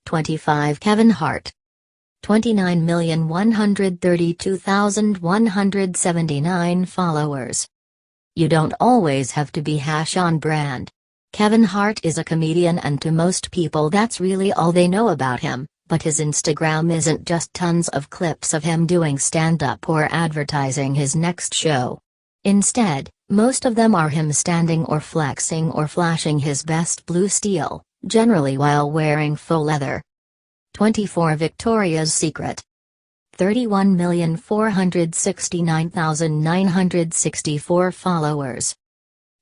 25 Kevin Hart. 29,132,179 followers. You don't always have to be on brand. Kevin Hart is a comedian, and to most people that's really all they know about him, but his Instagram isn't just tons of clips of him doing stand-up or advertising his next show. Instead, most of them are him standing or flexing or flashing his best blue steel, generally while wearing faux leather. 24 Victoria's Secret. 31,469,964 followers.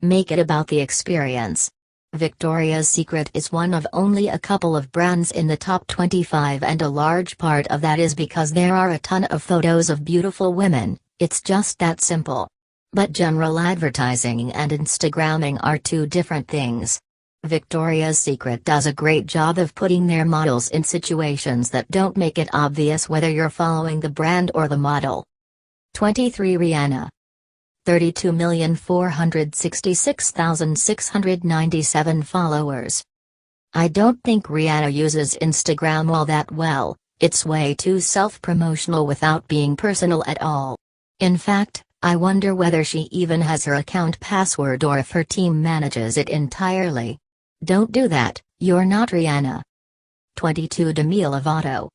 Make it about the experience. Victoria's Secret is one of only a couple of brands in the top 25, and a large part of that is because there are a ton of photos of beautiful women. It's just that simple. But general advertising and Instagramming are two different things. Victoria's Secret does a great job of putting their models in situations that don't make it obvious whether you're following the brand or the model. 23 Rihanna. 32,466,697 followers. I don't think Rihanna uses Instagram all that well. It's way too self-promotional without being personal at all. In fact, I wonder whether she even has her account password or if her team manages it entirely. Don't do that, you're not Rihanna. 22 Demi Lovato.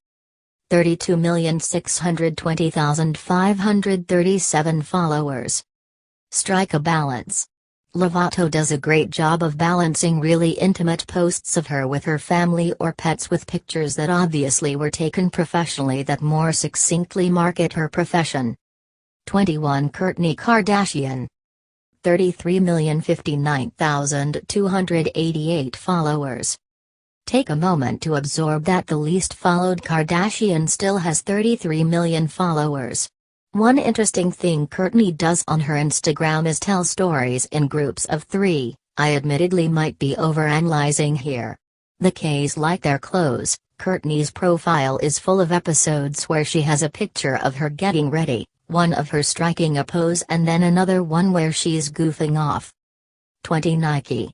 32,620,537 followers. Strike a balance. Lovato does a great job of balancing really intimate posts of her with her family or pets with pictures that obviously were taken professionally that more succinctly market her profession. 21 Kourtney Kardashian. 33,059,288 followers. Take a moment to absorb that the least followed Kardashian still has 33 million followers. One interesting thing Kourtney does on her Instagram is tell stories in groups of 3. I admittedly might be overanalyzing here. The K's like their clothes. Kourtney's profile is full of episodes where she has a picture of her getting ready, one of her striking a pose, and then another one where she's goofing off. 20 Nike.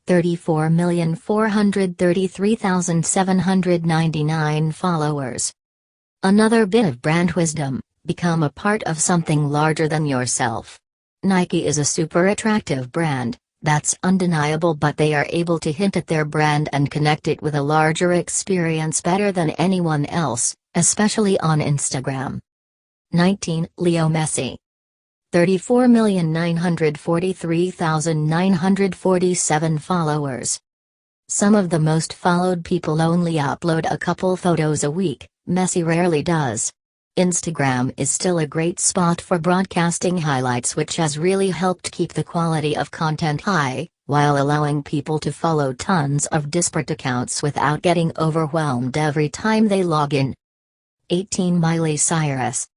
34,433,799 followers. Another bit of brand wisdom: become a part of something larger than yourself. Nike is a super attractive brand, that's undeniable, but they are able to hint at their brand and connect it with a larger experience better than anyone else, especially on Instagram. 19 Leo Messi. 34,943,947 followers. Some of the most followed people only upload a couple photos a week. Messi rarely does. Instagram is still a great spot for broadcasting highlights, which has really helped keep the quality of content high, while allowing people to follow tons of disparate accounts without getting overwhelmed every time they log in. 18 Miley Cyrus.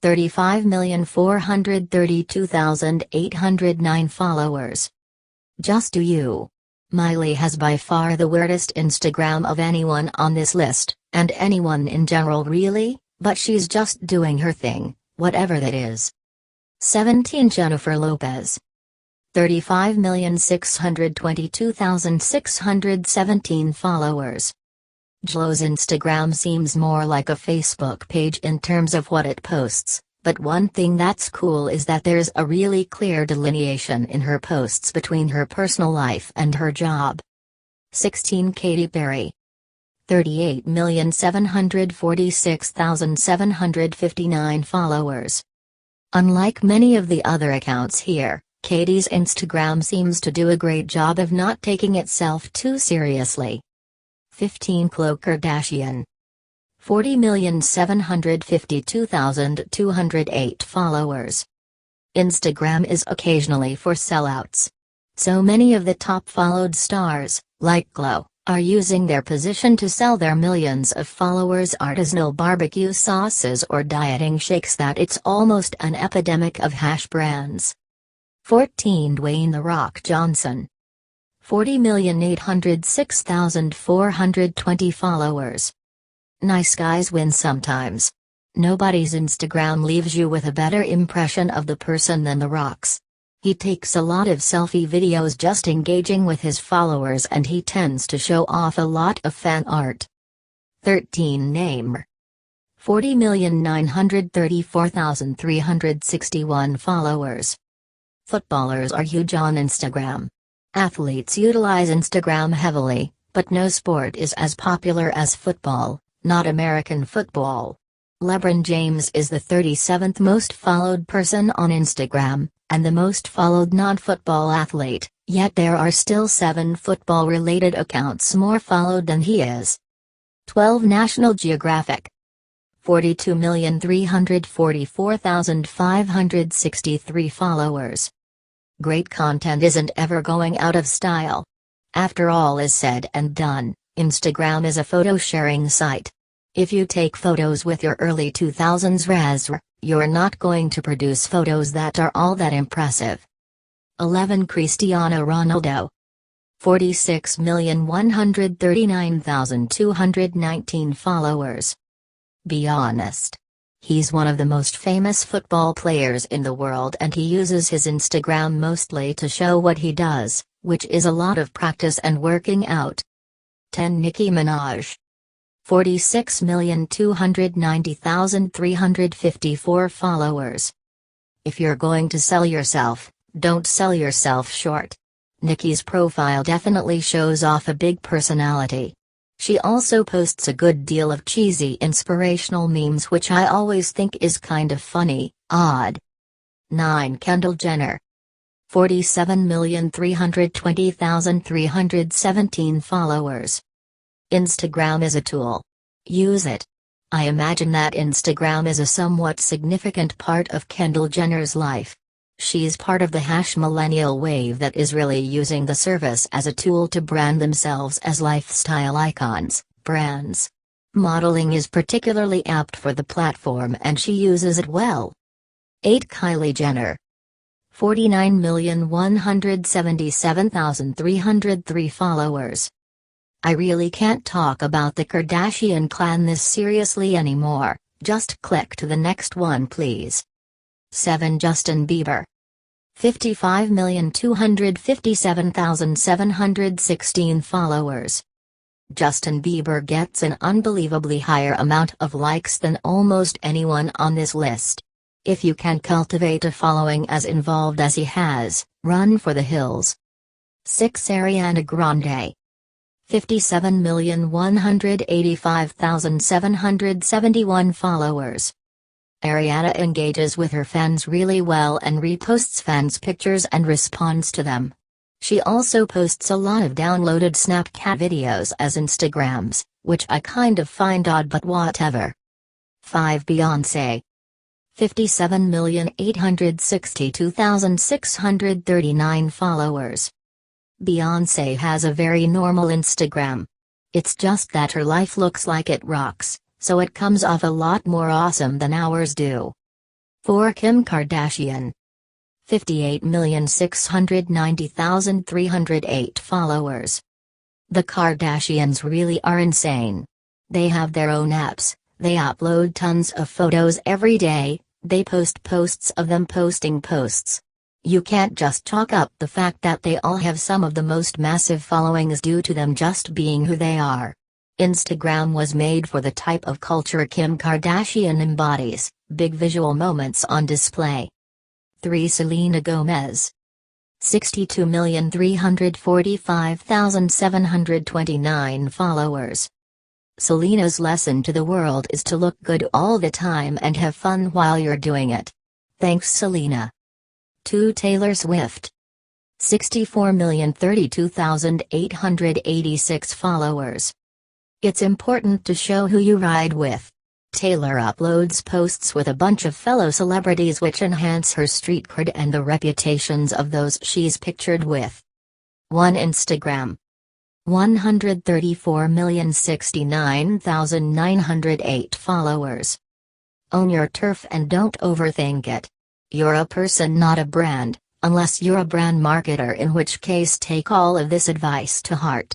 35,432,809 followers. Just do you. Miley has by far the weirdest Instagram of anyone on this list, and anyone in general really, but she's just doing her thing, whatever that is. 17 Jennifer Lopez. 35,622,617 followers. JLo's Instagram seems more like a Facebook page in terms of what it posts, but one thing that's cool is that there's a really clear delineation in her posts between her personal life and her job. 16 Katy Perry. 38,746,759 followers. Unlike many of the other accounts here, Katy's Instagram seems to do a great job of not taking itself too seriously. 15 Khloe Kardashian. 40,752,208 followers. Instagram is occasionally for sellouts. So many of the top followed stars, like Khloe, are using their position to sell their millions of followers artisanal barbecue sauces or dieting shakes that it's almost an epidemic of hash brands. 14 Dwayne "The Rock" Johnson. 40,806,420 followers. Nice guys win sometimes. Nobody's Instagram leaves you with a better impression of the person than The Rock's. He takes a lot of selfie videos just engaging with his followers, and he tends to show off a lot of fan art. 13 Neymar. 40,934,361 followers. Footballers are huge on Instagram. Athletes utilize Instagram heavily, but no sport is as popular as football, not American football. LeBron James is the 37th most followed person on Instagram, and the most followed non-football athlete, yet there are still 7 football-related accounts more followed than he is. 12 National Geographic. 42,344,563 followers. Great content isn't ever going out of style. After all is said and done, Instagram is a photo-sharing site. If you take photos with your early 2000s razr, you're not going to produce photos that are all that impressive. 11 Cristiano Ronaldo. 46,139,219 followers. Be honest. He's one of the most famous football players in the world, and he uses his Instagram mostly to show what he does, which is a lot of practice and working out. 10 Nicki Minaj. 46,290,354 followers. If you're going to sell yourself, don't sell yourself short. Nicki's profile definitely shows off a big personality. She also posts a good deal of cheesy inspirational memes, which I always think is kind of funny, odd. 9 Kendall Jenner. 47,320,317 followers. Instagram is a tool. Use it. I imagine that Instagram is a somewhat significant part of Kendall Jenner's life. She's part of the millennial wave that is really using the service as a tool to brand themselves as lifestyle icons, brands. Modeling is particularly apt for the platform, and she uses it well. 8 Kylie Jenner. 49,177,303 followers. I really can't talk about the Kardashian clan this seriously anymore, just click to the next one please. 7 Justin Bieber. 55,257,716 followers. Justin Bieber gets an unbelievably higher amount of likes than almost anyone on this list. If you can cultivate a following as involved as he has, run for the hills. 6 Ariana Grande. 57,185,771 followers. Ariana engages with her fans really well and reposts fans' pictures and responds to them. She also posts a lot of downloaded Snapchat videos as Instagrams, which I kind of find odd, but whatever. 5 Beyoncé. 57,862,639 followers. Beyoncé has a very normal Instagram. It's just that her life looks like it rocks, so it comes off a lot more awesome than ours do. 4 Kim Kardashian. 58,690,308 followers. The Kardashians really are insane. They have their own apps, they upload tons of photos every day, they post posts of them posting posts. You can't just chalk up the fact that they all have some of the most massive followings due to them just being who they are. Instagram was made for the type of culture Kim Kardashian embodies, big visual moments on display. 3 Selena Gomez. 62,345,729 followers. Selena's lesson to the world is to look good all the time and have fun while you're doing it. Thanks Selena. 2 Taylor Swift. 64,032,886 followers. It's important to show who you ride with. Taylor uploads posts with a bunch of fellow celebrities, which enhance her street cred and the reputations of those she's pictured with. 1 Instagram. 134,069,908 followers. Own your turf and don't overthink it. You're a person, not a brand, unless you're a brand marketer, in which case take all of this advice to heart.